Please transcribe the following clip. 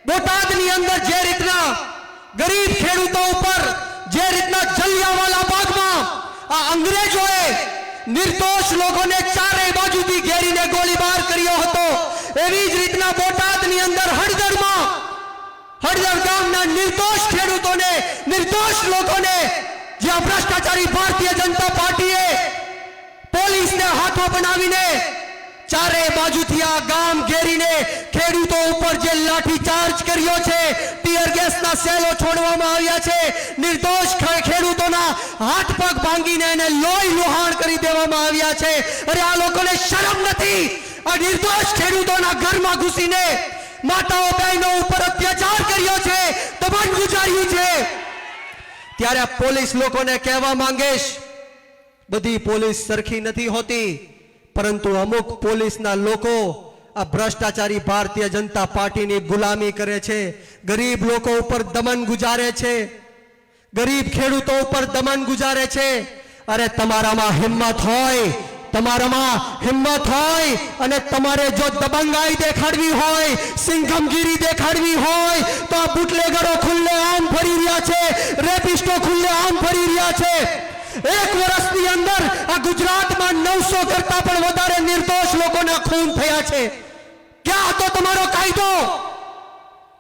બોટાદની અંદર જે રીતના ગરીબ ખેડૂતો ઉપર જે રીતના જલિયાવાલા બાગમાં આ અંગ્રેજોએ નિર્દોષ લોકોને ચારે બાજુથી ઘેરીને ગોળીબાર કર્યો હતો, એવી જ રીતના બોટાદની અંદર હળદર ગામના નિર્દોષ ખેડૂતોને, નિર્દોષ લોકોને જ્યાં ભ્રષ્ટાચારી ભારતીય જનતા પાર્ટીએ પોલીસને હાથો બનાવીને ચારે બાજુથી આ ગામ ઘેરીને ખેડૂતો ઉપર જે લાઠીચાર્જ કર્યો છે, ટીયર ગેસના સેલો છોડવામાં આવ્યા છે, નિર્દોષ ખેડૂતોના હાથ પગ ભાંગીને એને લોહી લુહાણ કરી દેવામાં આવ્યા છે. અરે આ લોકોને શરમ નથી? આ નિર્દોષ ખેડૂતોના ઘરમાં ઘૂસીને માતાઓ બહેનો ઉપર અત્યાચાર કર્યો છે, દમન ગુજાર્યું છે. ત્યારે પોલીસ લોકોને કહેવા માંગીશ, બધી પોલીસ સરખી નથી હોતી, પરંતુ અમુક પોલીસના લોકો આ ભ્રષ્ટાચારી ભારતીય જનતા પાર્ટીની ગુલામી કરે છે, ગરીબ લોકો ઉપર દમન ગુજારે છે, ગરીબ ખેડૂતો ઉપર દમન ગુજારે છે. અરે તમારામાં હિંમત હોય અને તમારે જો દબંગાઈ દેખાડવી હોય, સિંઘમગીરી દેખાડવી હોય તો આ બુટલેગરો ખુલ્લે આમ ફરી રહ્યા છે, રેપિસ્ટો ખુલ્લે આમ ફરી રહ્યા છે. એક વર્ષની અંદર આ ગુજરાતમાં 900 કરતા પણ વધારે નિર્દોષ લોકોના ખૂન થયા છે. ક્યાં હતો તમારો કાયદો?